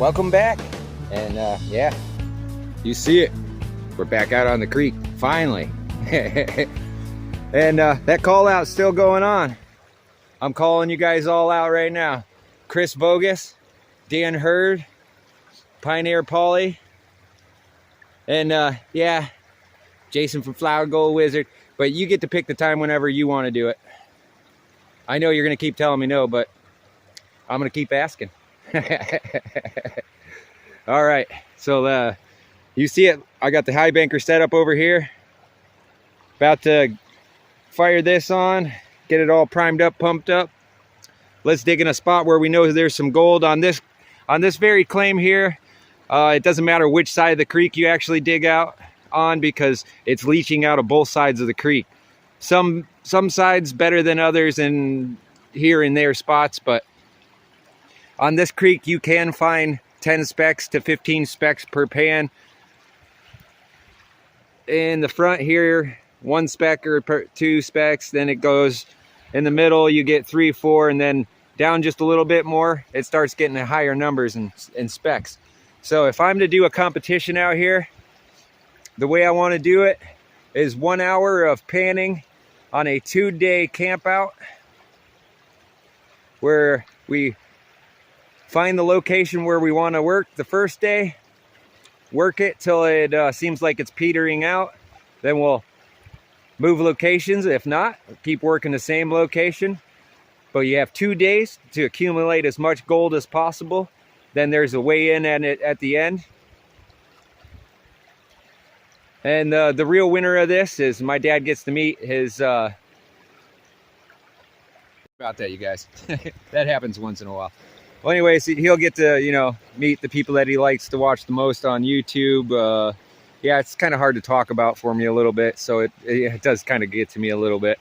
welcome back. And yeah, you see it. We're back out on the creek, finally. And that call out's still going on. I'm calling you guys all out right now. Chris Bogus, Dan Hurd, Pioneer Polly, and yeah, Jason from Flower Gold Wizard. But you get to pick the time whenever you want to do it. I know you're going to keep telling me no, but I'm going to keep asking. All right, so you see it. I got the high banker set up over here. About to fire this on, get it all primed up, pumped up. Let's dig in a spot where we know there's some gold on this very claim here. It doesn't matter which side of the creek you actually dig out on, because it's leaching out of both sides of the creek. Some sides better than others in here and there spots, but on this creek you can find 10 specks to 15 specks per pan. In the front here, 1 speck or 2 specks, then it goes in the middle, you get 3, 4, and then down just a little bit more, it starts getting higher numbers in specs. So if I'm to do a competition out here, the way I want to do it is 1 hour of panning on a 2-day camp out, where we find the location where we want to work the first day, work it till it seems like it's petering out, then we'll move locations. If not, keep working the same location. But you have 2 days to accumulate as much gold as possible. Then there's a weigh-in at the end. And the real winner of this is my dad gets to meet his... about that, you guys. That happens once in a while. Well, anyways, he'll get to, you know, meet the people that he likes to watch the most on YouTube. Yeah, it's kind of hard to talk about for me a little bit, so it does kind of get to me a little bit.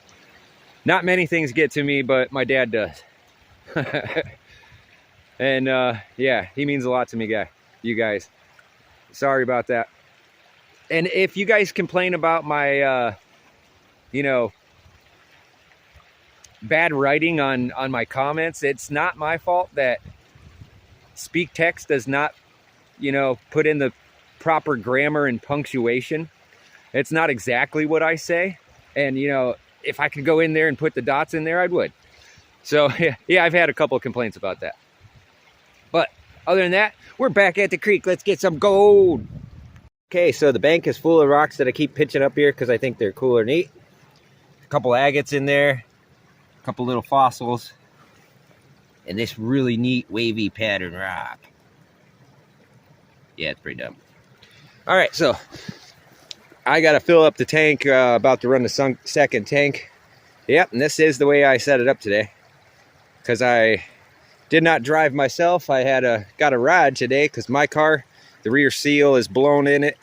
Not many things get to me, but my dad does. And yeah, he means a lot to me, you guys. Sorry about that. And if you guys complain about my, you know, bad writing on my comments, it's not my fault that Speak Text does not, you know, put in the proper grammar and punctuation. It's not exactly what I say, and you know, if I could go in there and put the dots in there, I would. So yeah, I've had a couple of complaints about that, but other than that, we're back at the creek. Let's get some gold. Okay, so the bank is full of rocks that I keep pitching up here because I think they're cool or neat. A couple agates in there, a couple little fossils, and this really neat wavy pattern rock. Yeah, it's pretty dumb. All right, so I got to fill up the tank, about to run the second tank. Yep, and this is the way I set it up today, because I did not drive myself. I got a ride today because my car, the rear seal is blown in it,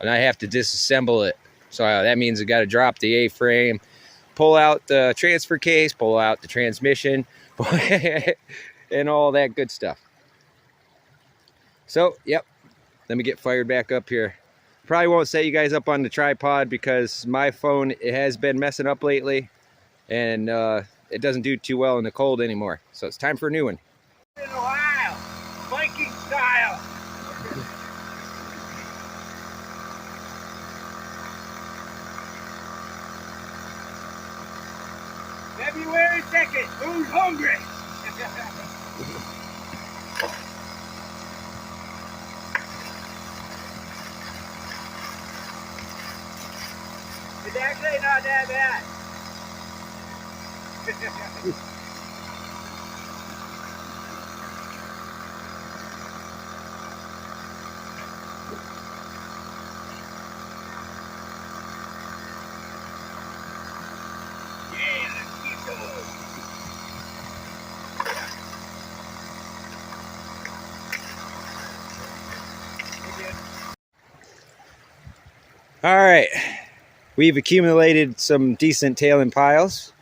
and I have to disassemble it. So that means I got to drop the A-frame, pull out the transfer case, pull out the transmission, and all that good stuff. So, yep. Let me get fired back up here. Probably won't set you guys up on the tripod because my phone, it has been messing up lately, and it doesn't do too well in the cold anymore. So it's time for a new one. In Ohio, Viking style. February 2nd, who's hungry? It's actually not that bad. Yeah, let's keep going. All right. We've accumulated some decent tailing piles.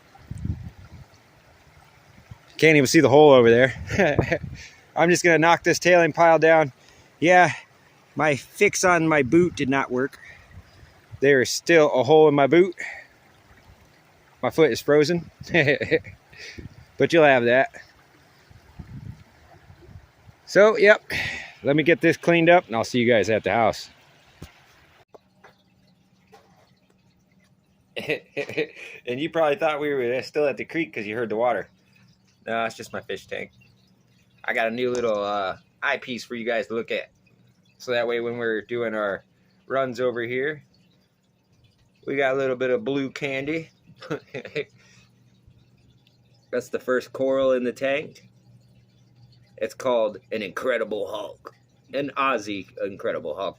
Can't even see the hole over there. I'm just going to knock this tailing pile down. Yeah, my fix on my boot did not work. There is still a hole in my boot. My foot is frozen. But you'll have that. So, yep, let me get this cleaned up and I'll see you guys at the house. And you probably thought we were still at the creek because you heard the water. No, it's just my fish tank. I got a new little eyepiece for you guys to look at. So that way when we're doing our runs over here, we got a little bit of blue candy. That's the first coral in the tank. It's called an Incredible Hulk. An Aussie Incredible Hulk.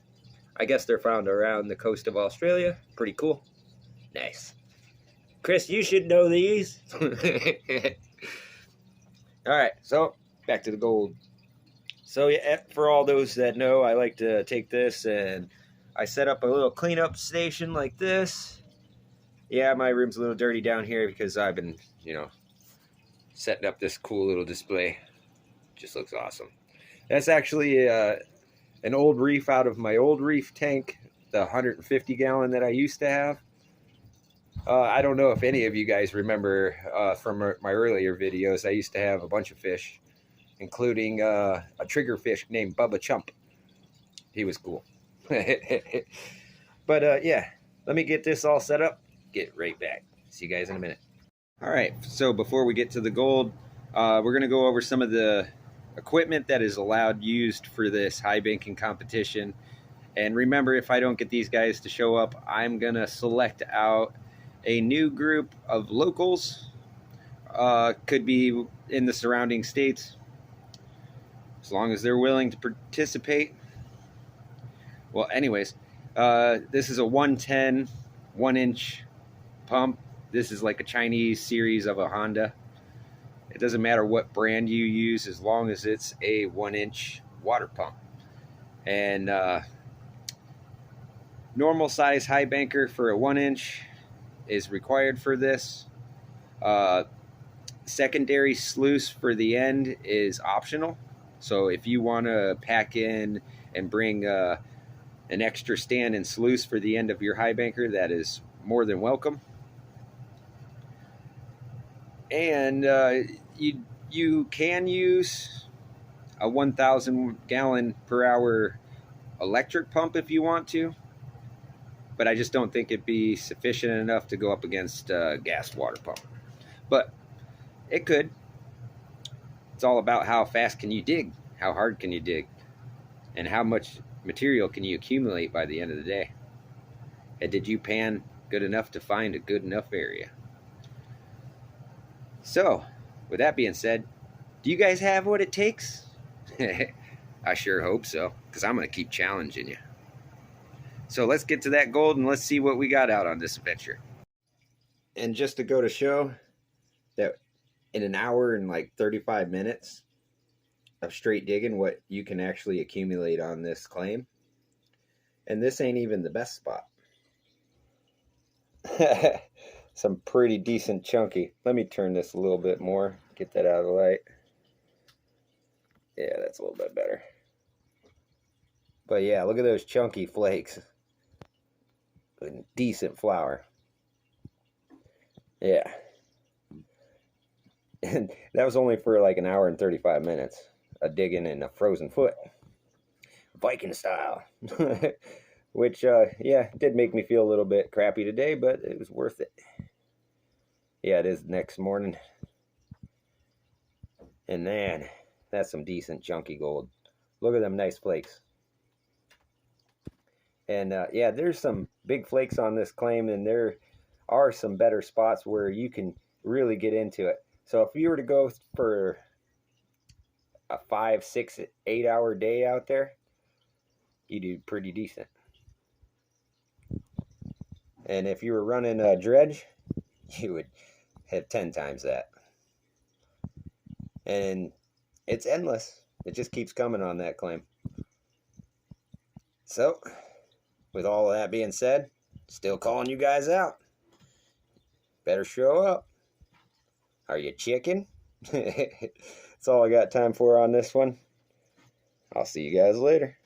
I guess they're found around the coast of Australia. Pretty cool. Nice. Chris, you should know these. Alright, so back to the gold. So yeah, for all those that know, I like to take this and I set up a little cleanup station like this. Yeah, my room's a little dirty down here because I've been, you know, setting up this cool little display. Just looks awesome. That's actually an old reef out of my old reef tank, the 150 gallon that I used to have. I don't know if any of you guys remember from my earlier videos, I used to have a bunch of fish, including a trigger fish named Bubba Chump. He was cool. But yeah, let me get this all set up. Get right back. See you guys in a minute. All right, so before we get to the gold, we're going to go over some of the equipment that is allowed used for this high banking competition. And remember, if I don't get these guys to show up, I'm going to select out a new group of locals. Could be in the surrounding states, as long as they're willing to participate. Well, anyways, this is a 110 1-inch pump. This is like a Chinese series of a Honda. It doesn't matter what brand you use as long as it's a 1-inch water pump. And normal size high banker for a 1-inch is required for this. Secondary sluice for the end is optional. So if you want to pack in and bring an extra stand and sluice for the end of your high banker, that is more than welcome. And you can use a 1,000 gallon per hour electric pump if you want to, but I just don't think it'd be sufficient enough to go up against a gas water pump. But it could. It's all about how fast can you dig, how hard can you dig, and how much material can you accumulate by the end of the day. And did you pan good enough to find a good enough area? So, with that being said, do you guys have what it takes? I sure hope so, because I'm going to keep challenging you. So let's get to that gold and let's see what we got out on this adventure. And just to go to show that in an hour and like 35 minutes of straight digging, what you can actually accumulate on this claim. And this ain't even the best spot. Some pretty decent chunky. Let me turn this a little bit more, get that out of the light. Yeah, that's a little bit better. But yeah, look at those chunky flakes. Good, decent flour. Yeah. And that was only for like an hour and 35 minutes of digging in a frozen foot. Viking style. Which, yeah, did make me feel a little bit crappy today, but it was worth it. Yeah, it is next morning. And man, that's some decent chunky gold. Look at them nice flakes. And yeah, there's some big flakes on this claim, and there are some better spots where you can really get into it. So if you were to go for a 5, 6, 8 hour day out there, you do pretty decent. And if you were running a dredge, you would have 10 times that. And it's endless. It just keeps coming on that claim. So, with all of that being said, still calling you guys out. Better show up. Are you chicken? That's all I got time for on this one. I'll see you guys later.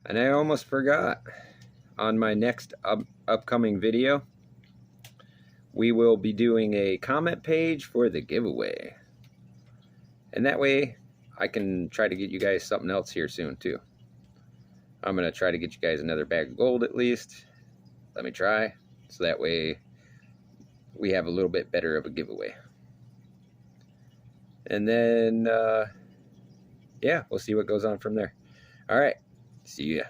And I almost forgot. On my next upcoming video, we will be doing a comment page for the giveaway. And that way, I can try to get you guys something else here soon too. I'm going to try to get you guys another bag of gold at least. Let me try. So that way we have a little bit better of a giveaway. And then, yeah, we'll see what goes on from there. All right. See ya.